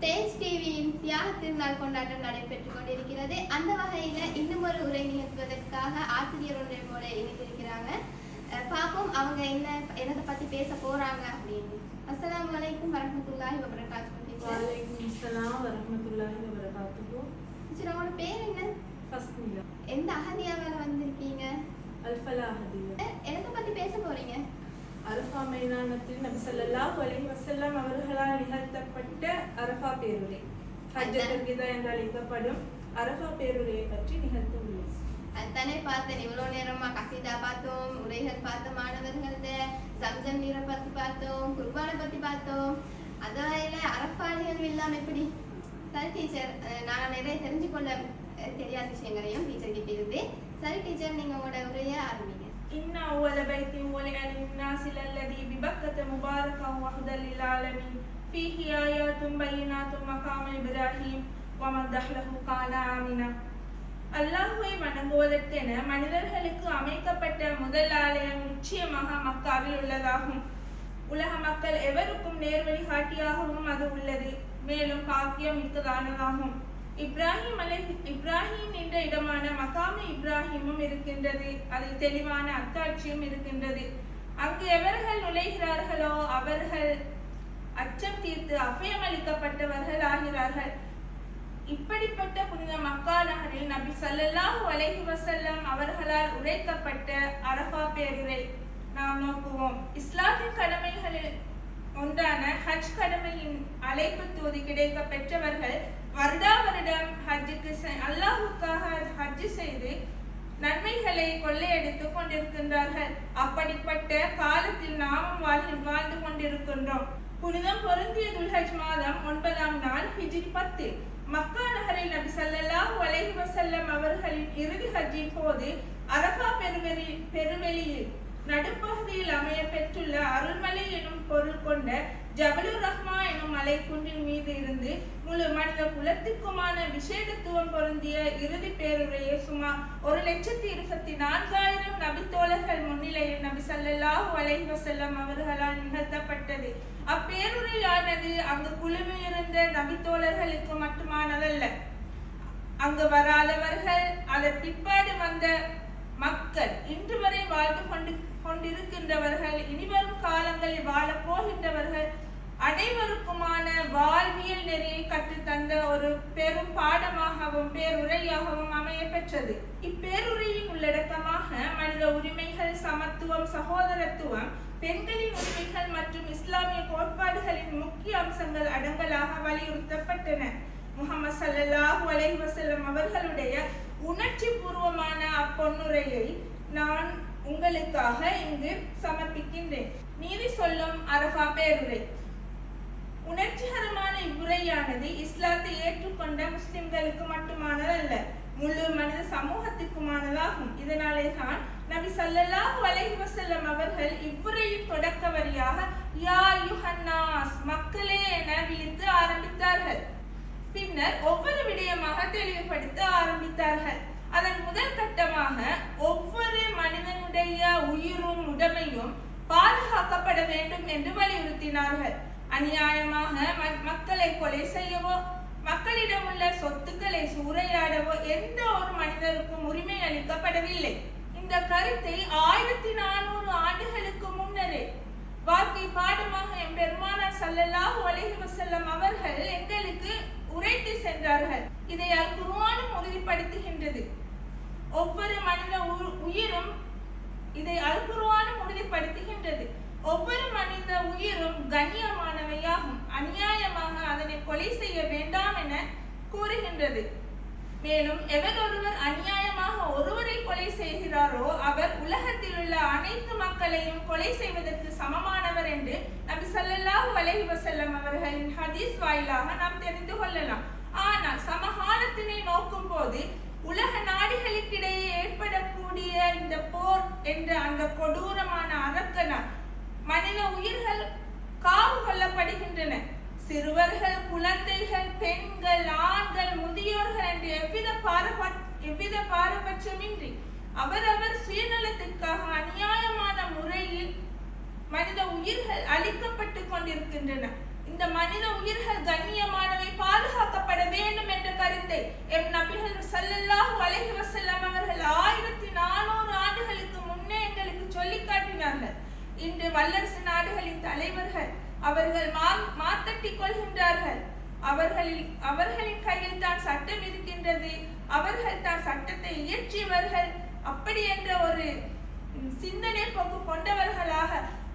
தேஜ் டிவியின் தியாக திருநாள் கொண்டாட்டம் நடைபெற்றுக் கொண்டிருக்கிறது. அந்த வகையில இன்னும் ஒரு உரை நிகழ்த்துவதற்காக ஆசிரியர் ஒன்றை போல இணைந்திருக்கிறாங்க. பாப்போம் அவங்க என்னதை பத்தி பேச போறாங்க அப்படின்னு. அஸ்ஸலாமு அலைக்கும் வரஹ்மத்துல்லாஹி வபரகாத்துஹு. வலைக்கும் அஸ்ஸலாம் வரஹ்மத்துல்லாஹி வபரகாத்துஹு. உங்களோட பேர் என்ன? ஃபஸ்மிலா. எந்த அஹதியாவால வந்திருக்கீங்க? அல்ஃபலா அஹதியா. என்னதை பத்தி பேச போறீங்க? அரஃபா மைதானத்தில் நபி ஸல்லல்லாஹு அலைஹி வஸல்லம் அவர்களால் நிகழ்த்தப்பட்ட அரஃபா பேருரை, ஹஜ்ஜத்துல் விதா என்று அழைக்கப்படும் அரஃபா பேருரையை பற்றி நிகழ்த்துள்ளோம். அதுதானே பார்த்தேன். இவ்வளோ நேரமா கசீதா பார்த்தோம், உரைகள் பார்த்தோம், மாணவர்கள்ட்ட சம்சம் நீரை பத்தி பார்த்தோம், குர்பானை பத்தி பார்த்தோம். அதாயில அரஃபாளிகள் இல்லாம எப்படி? சரி டீச்சர், நான் நிறைய தெரிஞ்சு கொள்ள தெரியாத விஷயங்களையும் டீச்சர் கிட்ட இருந்து. சரி டீச்சர், நீங்க உங்களோட உரையை ஆரம்பிங்க. إن أول بيت وضع للناس الذي ببكة مباركا وهدى للعالمين فيه آيات بينات مقام إبراهيم ومن دخله كان آمنا. அல்லாஹ்வை வணங்குவதற்கென மனிதர்களுக்கு அமைக்கப்பட்ட முதல் ஆலயம் நிச்சயமாக மக்காவில் உள்ளதாகும். உலக மக்கள் எவருக்கும் நேர்வழி காட்டியாகவும் அது உள்ளது. மேலும் பாக்கியம் மிக்கதானதாகும். இப்ராஹிம் என்ற இடமான மகாம இப்ராஹிமும் இருக்கின்றது. அதில் தெளிவான அத்தாட்சியும் இருக்கின்றது. அங்கு எவர்கள் நுழைகிறார்களோ அவர்கள் அச்சம் தீர்த்து அபயம் அளிக்கப்பட்டவர்கள் ஆகிறார்கள். இப்படிப்பட்ட புனித மக்கா நகரில் நபி ஸல்லல்லாஹு அலைஹி வஸல்லம் அவர்களால் உரைக்கப்பட்ட அரஃபா பேருரை நாம் நோக்குவோம். இஸ்லாத்தின் கடமைகளில் ஒன்றான ஹஜ் கடமையின் அழைப்பு தூதி கிடைக்க பெற்றவர்கள் வருடா வருடம் ஹஜ்ஜுக்கு அல்லாஹுக்காக ஹஜ் செய்து நன்மைகளை கொள்ளையடித்துக் கொண்டிருக்கின்றார்கள். அப்படிப்பட்ட காலத்தில் நாமும் வாழ்ந்து கொண்டிருக்கின்றோம். புனிதம் பொருந்திய துல்ஹஜ் மாதம் 9ஆம் நாள் ஹிஜ்ரி 10 மக்கா நகரில் நபி ஸல்லல்லாஹு அலைஹி வஸல்லம் அவர்களின் இறுதி ஹஜ்ஜின் போது அரஃபா பெருவெளியில் நடுப்பகுதியில் அமைய பெற்றுள்ள அருள்மலை எனும் பொருள் கொண்ட ஜபலுர் ரஹ்மா எனும் மலை குன்றின் மீது இருந்து முழு மனித குலத்திற்குமான விசேடத்துவம் பொருந்திய இறுதி பேருரையை சுமார் 1,24,000 நபித்தோழர்கள் முன்னிலையில் நபி ஸல்லல்லாஹு அலைஹி வஸல்லம் அவர்களால் நிகழ்த்தப்பட்டது. அப்பேருரையானது அங்கு குழுமியிருந்த நபித்தோழர்களுக்கு மட்டுமானதல்ல. அங்கு வராதவர்கள், அதன் பிற்பாடு வந்த மக்கள், இன்று வரை வாழ்ந்து கொண்டிருக்கின்றவர்கள், இனிவரும் காலங்களில் வாழப் போகின்றவர்கள் அனைவருக்குமான வாழ்வியல் நெறியை கற்றுத்தந்த ஒரு பெரும் பாடமாகவும் பேருரையாகவும் அமைய பெற்றது. இப்பேருரையின் உள்ளடக்கமாக மனித உரிமைகள், சமத்துவம், சகோதரத்துவம், பெண்களின் உரிமைகள் மற்றும் இஸ்லாமிய கோட்பாடுகளின் முக்கிய அம்சங்கள் அடங்கலாக வலியுறுத்தப்பட்டன. முஹம்மது ஸல்லல்லாஹு அலைஹி வஸல்லம் அவர்களுடைய உணர்ச்சி பூர்வமான அப்பொன்னுரையை நான் உங்களுக்காக இங்கு சமர்ப்பிக்கின்றேன். நீதி சொல்லும் அரஃபா பேருரை. உணர்ச்சிகரமான இவ்வுரையானது இஸ்லாத்தை ஏற்றுக்கொண்ட முஸ்லிம்களுக்கு மட்டுமானதல்ல, முழு மனித சமூகத்திற்குமானதாகும். இதனாலே தான் நபி ஸல்லல்லாஹு அலைஹி வஸல்லம் அவர்கள் இவ்வுரையின் தொடக்க வரியாக யா அய்யுஹன்னாஸ், மக்களே என விழித்து ஆரம்பித்தார்கள். பின்னர் ஒவ்வொரு விடயமாக தெளிவுபடுத்த ஆரம்பித்தார்கள். அதன் முதல் கட்டமாக ஒவ்வொரு மனிதனுடைய உயிரும் உடைமையும் பாதுகாக்கப்பட வேண்டும் என்று வலியுறுத்தினார்கள். அநியாயமாக மக்களை கொலை செய்யவோ, மக்களிடம் உள்ள சொத்துக்களை சூறையாடவோ எந்த ஒரு மனிதருக்கும் உரிமை அளிக்கப்படவில்லை. இந்த கருத்தை 1400 ஆண்டுகளுக்கு முன்னரே வாழ்க்கை பாடமாக எம்பெருமானார் ஸல்லல்லாஹு அலைஹி வஸல்லம் அவர்கள் எங்களுக்கு உரைத்து சென்றார்கள். இதை அல் குர்ஆனும் உறுதிப்படுத்துகின்றது. ஒவ்வொரு மனித உயிரும் இதை அல் குர்ஆனும் உறுதிப்படுத்துகின்றது. ஒவ்வொரு மனித உயிரும் கண்ணியமானவையாகும். அநியாயமாக அதனை கொலை செய்ய வேண்டாம் என கூறுகின்றது. மேலும் எவர் ஒருவர் அநியாயமாக ஒருவரை கொலை செய்கிறாரோ அவர் உலகத்தில் உள்ள அனைத்து மக்களையும் கொலை செய்வதற்கு சமமானவர் என்று நபி ஸல்லல்லாஹு அலைஹி வஸல்லம் அவர்களின் ஹதீஸ் வாயிலாக நாம் தெரிந்து கொள்ளலாம். ஆனால் சமகாலத்தினை நோக்கும் போது உலக நாடுகளுக்கிடையே ஏற்படக்கூடிய இந்த போர் என்ற அந்த கொடூரமான அரக்கனால் மனித உயிர்கள் காவு கொள்ளப்படுகின்றன. சிறுவர்கள், குழந்தைகள், பெண்கள், ஆண்கள், முதியோர்கள் என்று எவ்வித பாரபட்சமின்றி அவரவர் சுயநலத்திற்காக அநியாயமான முறையில் மனித உயிர்கள் அழிக்கப்பட்டு கொண்டிருக்கின்றன. இந்த மனித உயிர்கள் கண்ணியமானவை, பாதுகாக்கப்பட வேண்டும் என்ற கருத்தை எம் நபிகள் ஸல்லல்லாஹு அலைஹி வஸல்லம் அவர்கள் 1400 ஆண்டுகளுக்கு முன்னே எங்களுக்கு சொல்லி காட்டினார்கள். இன்று வல்லரசு நாடுகளின் தலைவர்கள் அவர்கள் மாத்தட்டிக் கொள்கின்றார்கள். அவர்களின் கையில் தான் சட்டம் இருக்கின்றது, அவர்கள் தான் சட்டத்தை இயற்றியவர்கள், அப்படி என்ற ஒரு சிந்தனை போக்கு கொண்டவர்களாக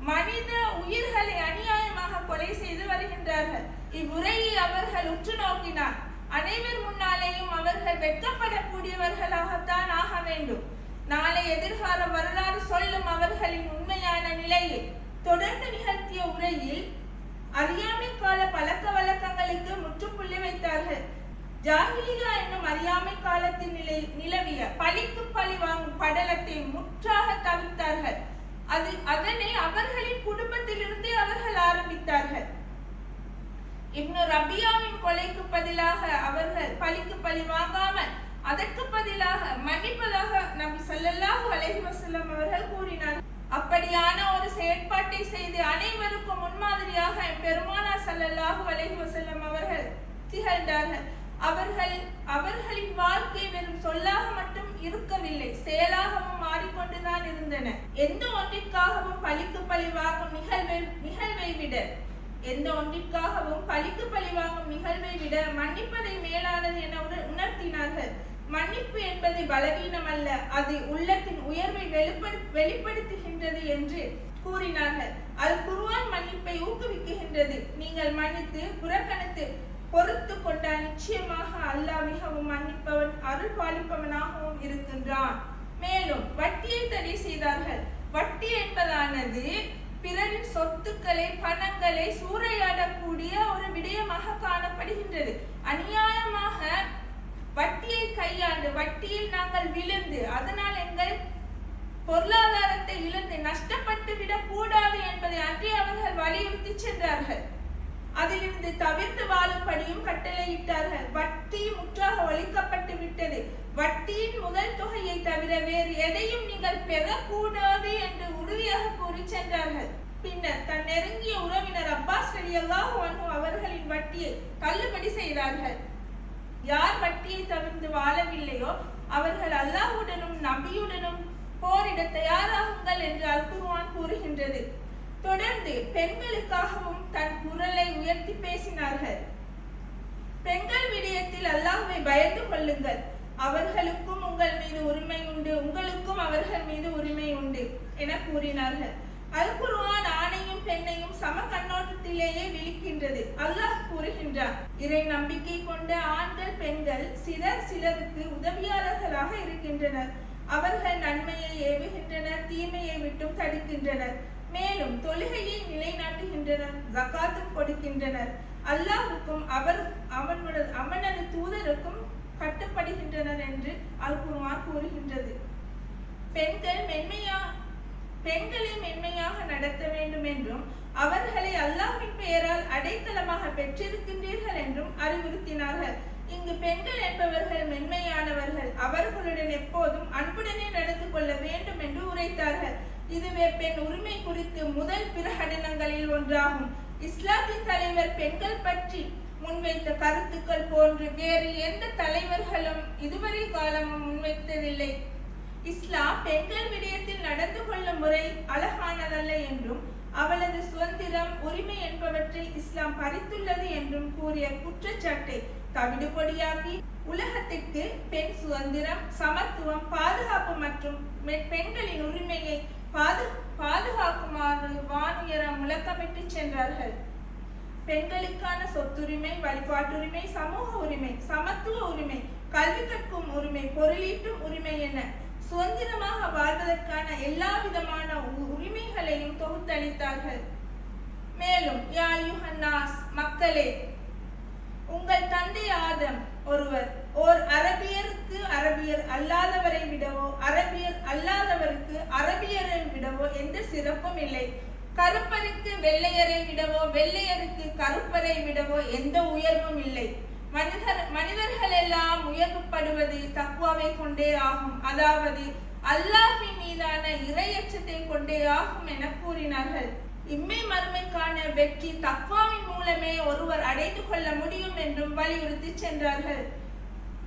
மனித உயிர்களை அநியாயமாக கொலை செய்து வருகின்றார்கள். இவ்வுரையை அவர்கள் உற்று நோக்கினார். அனைவர் முன்னாலேயும் அவர்கள் வெட்கப்படக்கூடியவர்களாகத்தான் ஆக வேண்டும். நாளை எதிர்கால வரலாறு சொல்லும் அவர்களின் உண்மையான நிலையை தொடர்ந்து நிகழ்த்திய உரையில் அறியாமை கால பழக்க வழக்கங்களுக்கு முற்றுப்புள்ளி வைத்தார்கள். ஜாஹிலியா என்னும் அறியாமை காலத்தில் நிலவிய பழிக்கு பழி வாங்கும் படலத்தை முற்றாக தவிர்த்தார்கள். அதனை அவர்களின் குடும்பத்திலிருந்தே அவர்கள் ஆரம்பித்தார்கள். இப்னு ரபியாவின் கொலைக்கு பதிலாக அவர்கள் பழிக்கு பழி வாங்காமல் அதற்கு பதிலாக மன்னிப்பதாக நபி ஸல்லல்லாஹு அலைஹி வஸல்லம் அவர்கள் கூறினார். அப்படியான ஒரு செயற்பாட்டை செய்து அனைவருக்கும் முன்மாதிரியாக பெருமானார் ஸல்லல்லாஹு அலைஹி வஸல்லம் அவர்கள் திகழ்ந்தார்கள். அவர்களின் வாழ்க்கை வெறும் சொல்லாக மட்டும் இருக்கவில்லை, செயலாகவும் மாறிக்கொண்டுதான் இருந்தன. எந்த ஒன்றிற்காகவும் பழிக்கு பழி வாங்கும் நிகழ்வை விட மன்னிப்பதை மேலானது என உணர்த்தினார்கள். மன்னிப்பு என்பது பலவீனம் அல்ல, அது உள்ளத்தின் உயர்வை வெளிப்படுத்துகின்றது என்று கூறினார்கள். அல் குர்ஆன் மன்னிப்பை ஊக்குவிக்கின்றது. நீங்கள் மன்னித்து புறக்கணித்து பொறுத்து கொண்டால் நிச்சயமாக அல்லாஹ் மிகவும் மன்னிப்பவன், அருள் பாலிப்பவனாகவும் இருக்கின்றான். மேலும் வட்டியை தடை செய்தார்கள். வட்டி என்பதானது பிறரின் சொத்துக்களை, பணங்களை சூறையாடக்கூடிய ஒரு விடயமாக காணப்படுகின்றது. அநியாயமாக வட்டியை கையாண்டு வட்டியில் நாங்கள் விழுந்து அதனால் எங்கள் பொருளாதாரத்தை இழந்து நஷ்டப்பட்டு விடக் கூடாது என்பதை அன்றே அவர்கள் வலியுறுத்தி சென்றார்கள். அதிலிருந்து தவிர்த்து வாழும்படியும் கட்டளையிட்டார்கள். வட்டி முற்றாக ஒழிக்கப்பட்டு விட்டது. வட்டியின் முதல் தொகையை தவிர வேறு எதையும் நீங்கள் பெறக்கூடாது என்று உறுதியாக கூறி சென்றார்கள். பின்னர் தன் நெருங்கிய உறவினர் அப்பாஸ் ரலியல்லாஹு அன்ஹு அவர்களின் வட்டியை தள்ளுபடி செய்தார்கள். யார் வட்டியை தவிர்த்து வாழவில்லையோ அவர்கள் அல்லாஹ்வுடனும் நபியுடனும் போரிட தயாராகுங்கள் என்று அல் குர்ஆன் கூறுகின்றது. தொடர்ந்து பெண்களுக்காகவும் தன் குரலை உயர்த்தி பேசினார்கள். பெண்கள் விடயத்தில் அல்லாஹ்வை பயந்து கொள்ளுங்கள். அவர்களுக்கும் உங்கள் மீது உரிமை உண்டு, உங்களுக்கும் அவர்கள் மீது உரிமை உண்டு என கூறினார்கள். அல் குர்ஆன் ஆணையும் பெண்ணையும் சம கண்ணோட்டத்திலேயே விழிக்கின்றது. அல்லாஹ் கூறுகின்றார், இறை நம்பிக்கை கொண்ட ஆண்கள் பெண்கள் சிலருக்கு உதவியாளர்களாக இருக்கின்றனர். அவர்கள் நன்மையை ஏவுகின்றனர், தீமையை விட்டும் தடுக்கின்றனர். மேலும் தொழுகையை நிலைநாட்டுகின்றனர், ஜகாத்தும் கொடுக்கின்றனர். அல்லாஹ்வுக்கும் அவனது தூதருக்கும் கட்டுப்படுகின்றனர் என்று அல் குர்ஆன் கூறுகின்றது. பெண்களை மென்மையாக நடத்த வேண்டும் என்றும் அவர்களை அல்லாஹ்வின் பெயரால் அடைக்கலமாக பெற்றிருக்கின்றீர்கள் என்றும் அறிவுறுத்தினார்கள். இங்கு பெண்கள் என்பவர்கள் மென்மையானவர்கள், அவர்களுடன் எப்போதும் அன்புடனே நடந்து கொள்ள வேண்டும் என்று உரைத்தார்கள். இதுவே பெண் உரிமை குறித்து முதல் பிரகடனங்களில் ஒன்றாகும். இஸ்லாத்தின் தலைவர் பெண்கள் பற்றி முன்வைத்த கருத்துக்கள் போன்று வேறு எந்த தலைவர்களும் இதுவரை காலமும் முன்வைத்ததில்லை. இஸ்லாம் பெண்கள் விடயத்தில் நடந்து கொள்ளும் முறை அழகானதல்ல என்றும் அவளது சுதந்திரம், உரிமை என்பவற்றை இஸ்லாம் பறித்துள்ளது என்றும் கூறிய குற்றச்சாட்டை தவிடுபொடியாக்கி உலகத்திற்கு பெண் சுதந்திரம், சமத்துவம், பாதுகாப்பு மற்றும் பெண்களின் உரிமையை பாதுகாக்குமாறு வானுயர முழக்கமிட்டு சென்றார்கள். பெண்களுக்கான சொத்துரிமை, வழிபாட்டுரிமை, சமூக உரிமை, சமத்துவ உரிமை, கல்வி கற்கும் உரிமை, பொருளீட்டும் உரிமை என சுதந்திரமாக வாழ்வதற்கான எல்லா விதமான உரிமைகளையும் தொகுத்தளித்தார்கள். மேலும் யா அய்யுஹன்னாஸ், மக்களே, உங்கள் தந்தை ஆதம் ஒருவர் ஓர் அரபியருக்கு அரபியர் அல்லாதவரை விடவோ அரபியர் அல்லாதவருக்கு அரபியரை விடவோ எந்த சிறப்பும் இல்லை. கருப்பருக்கு வெள்ளையரை விடவோ வெள்ளையருக்கு கருப்பரை விடவோ எந்த உயர்வும் இல்லை. மனிதர்கள் எல்லாம் உயர்வுப்படுவது தக்வாவை கொண்டே ஆகும், அதாவது அல்லாஹ்வின் மீதான இறையச்சத்தை கொண்டே ஆகும் என கூறினார்கள். இம்மை மறுமைக்கான வெற்றி தக்வாவின் மூலமே ஒருவர் அடைந்து கொள்ள முடியும் என்றும் வலியுறுத்தி சென்றார்கள்.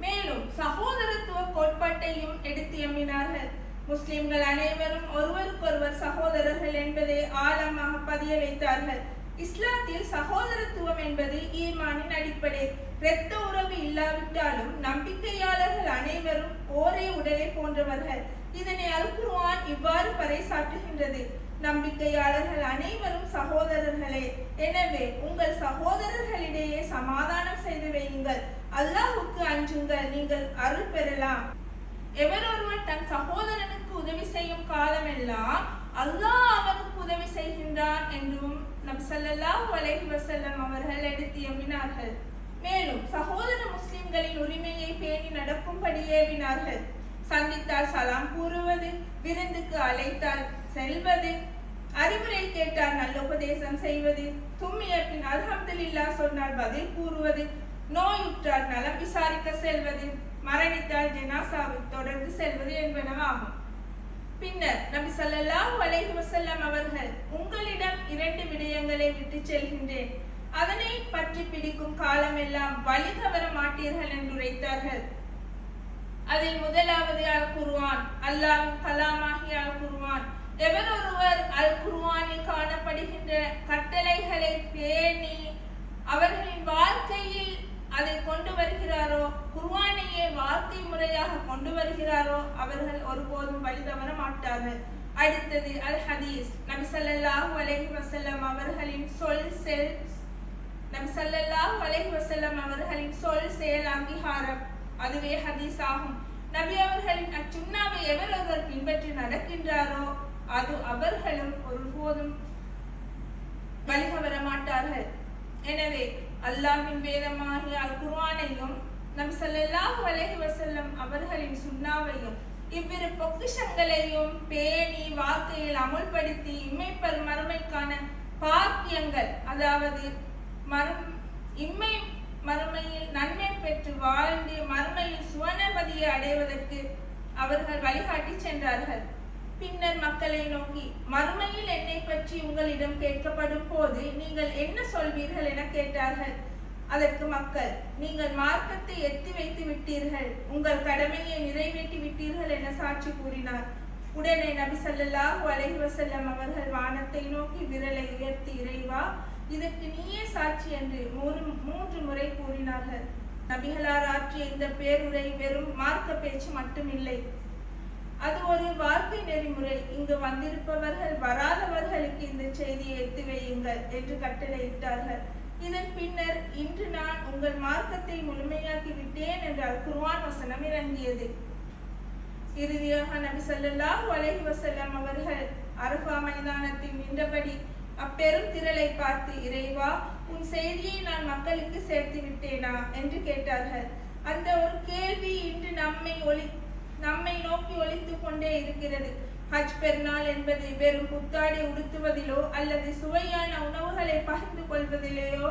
மேலும் சகோதரத்துவ கோட்பாட்டையும் எடுத்து எம்பினார்கள். முஸ்லிம்கள் அனைவரும் ஒருவருக்கொருவர் சகோதரர்கள் என்பதை ஆழமாக பதிய வைத்தார்கள். இஸ்லாத்தில் சகோதரத்துவம் என்பது ஈமானின் அடிப்படை. இரத்த உறவு இல்லாவிட்டாலும் நம்பிக்கையாளர்கள் அனைவரும் ஒரே உடலை போன்றவர்கள். இதனை அல் குர்ஆன் இவ்வாறு பறைசாற்றுகின்றது: நம்பிக்கையாளர்கள் அனைவரும் சகோதரர்களே, எனவே உங்கள் சகோதரர்களிடையே சமாதானம் செய்து வையுங்கள், அல்லாஹ்வுக்கு அஞ்சுங்கள், நீங்கள் அருள் பெறலாம். எவரொருவர் தன் சகோதரனுக்கு உதவி செய்யும் காலமெல்லாம் அல்லாஹ் அவனுக்கு உதவி செய்கின்றான் என்றும் நபி ஸல்லல்லாஹு அலைஹி வஸல்லம் அவர்கள் எடுத்து எம்பினார்கள். மேலும் சகோதர முஸ்லிம்களின் உரிமையை பேணி நடக்கும்படி ஏவினார்கள். சந்தித்தால் சலாம் கூறுவது, விருந்துக்கு அழைத்தால் செல்வது, அறிவுரை கேட்டால் நல்ல உபதேசம் செய்வது, தும்மிய பின் அல்ஹம்துலில்லாஹ் சொன்னால் பதில் கூறுவது, நோயுற்றால் நலம் விசாரிக்க செல்வது, மரணித்தால் ஜனாசாவை தொடர்ந்து செல்வது என்பனவாகும். பின்னர் நபி ஸல்லல்லாஹு அலைஹி வஸல்லம் அவர்கள், உங்களிடம் 2 விடயங்களை விட்டு செல்கின்றேன், அதனை பற்றி பிடிக்கும் காலமெல்லாம் வழி தவற மாட்டீர்கள் என்று உரைத்தார்கள். அதில் முதலாவது அல் குர்ஆன், அல்லாஹ்வின் கலாமாகிய அல் குர்ஆன். எவரொருவர் அல் குர்ஆனில் காணப்படுகின்ற கட்டளைகளை பேணி அவர்களின் வாழ்க்கையில் அதை கொண்டு வருகிறாரோ, குர்ஆனையே வாழ்க்கை முறையாக கொண்டு வருகிறாரோ, அவர்கள் ஒருபோதும் வழி தவற மாட்டார்கள். அடுத்தது அல் ஹதீஸ். நபி ஸல்லல்லாஹு அலைஹி வஸல்லம் அவர்களின் சொல் செயல் அங்கீகாரம், அதுவே ஹதீஸ் ஆகும். நபி அவர்களின் அச்சுன்னாவை எவரொருவர் பின்பற்றி நடக்கின்றாரோ அது அவர்களும் ஒருபோதும் வழி தவற மாட்டார்கள். எனவே அல்லாஹ்வின் வேதமாகிய அல் குர்ஆனையும் நபி ஸல்லல்லாஹு அலைஹி வஸல்லம் அவர்களின் சுன்னாவையும் இவ்விரு பொக்கிஷங்களையும் பேணி வாழ்க்கையில் அமுல்படுத்தி இம்மை மறுமைக்கான பாக்கியங்கள், அதாவது இம்மை மறுமையில் நன்மை பெற்று வாழ்ந்து மறுமையில் சுவனபதியை அடைவதற்கு அவர்கள் வழிகாட்டி சென்றார்கள். பின்னர் மக்களை நோக்கி, மறுமையில் என்னை பற்றி உங்களிடம் கேட்கப்படும் போது நீங்கள் என்ன சொல்வீர்கள் என கேட்டார்கள். அதற்கு மக்கள், நீங்கள் மார்க்கத்தை எத்தி வைத்து விட்டீர்கள், உங்கள் கடமையை நிறைவேற்றி விட்டீர்கள் என சாட்சி கூறினார். உடனே நபி ஸல்லல்லாஹு அலைஹி வஸல்லம் அவர்கள் வானத்தை நோக்கி விரலை உயர்த்தி, இறைவா, இதற்கு நீயே சாட்சி என்று 3 முறை கூறினார்கள். நபிகளார் ஆற்றிய இந்த பேருரை வெறும் மார்க்க பேச்சு மட்டுமில்லை, அது ஒரு வாழ்க்கை நெறிமுறை. இங்கு வந்திருப்பவர்கள் வராதவர்களுக்கு இந்த செய்தியை எத்தி வையுங்கள் என்று கட்டளையிட்டார்கள். இதன் பின்னர், இன்று நான் உங்கள் மார்க்கத்தை முழுமையாக்கி விட்டேன் என்ற அல் குர்ஆன் வசனம் இறங்கியது. இறுதியாக நபி ஸல்லல்லாஹு அலைஹி வஸல்லம் அவர்கள் அரஃபா மைதானத்தில் நின்றபடி அப்பெரும் திரளை பார்த்து, இறைவா, உன் செய்தியை நான் மக்களுக்கு சேர்த்து விட்டேனா என்று கேட்டார்கள். அந்த ஒரு கேள்வி இன்று நம்மை நோக்கி ஒலித்துக் கொண்டே இருக்கிறது. ஹஜ் பெருநாள் என்பது வெறும் புத்தாடை உடுத்துவதிலோ அல்லது சுவையான உணவுகளை பகிர்ந்து கொள்வதிலேயோ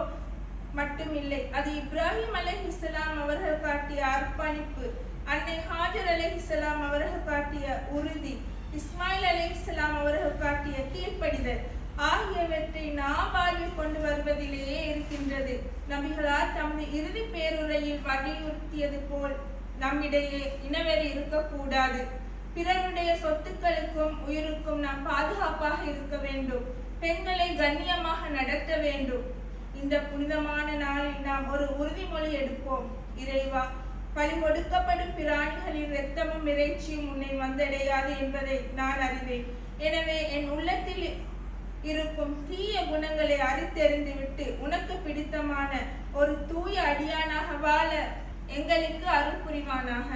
மட்டுமில்லை. அது இப்ராஹிம் அலைஹிஸ்ஸலாம் அவர்கள் காட்டிய அர்ப்பணிப்பு, அன்னை ஹாஜர் அலைஹிஸ்ஸலாம் அவர்கள் காட்டிய உறுதி, இஸ்மாயில் அலைஹிஸ்ஸலாம் அவர்கள் காட்டிய கீழ்ப்படிதல் ஆகியவற்றை நாம் வாழ்வில் கொண்டு வருவதிலேயே இருக்கின்றது. நபிகளார் தமது இறுதி பேருரையில் வலியுறுத்தியது போல் நம்மிடையே இனவெறி இருக்கக்கூடாது. பிறருடைய சொத்துக்களுக்கும் உயிருக்கும் நாம் பாதுகாப்பாக இருக்க வேண்டும். பெண்களை கண்ணியமாக நடத்த வேண்டும். இந்த புனிதமான நாளில் நாம் ஒரு உறுதிமொழி எடுப்போம். இறைவா, பலி கொடுக்கப்படும் பிராணிகளின் இரத்தமும் இறைச்சியும் உன்னை வந்தடையாது என்பதை நான் அறிவேன். எனவே என் உள்ளத்தில் இருக்கும் தீய குணங்களை அறித்தெறிந்து விட்டு உனக்கு பிடித்தமான ஒரு தூய அடியானாக வாழ எங்களுக்கு அருள் புரிவானாக.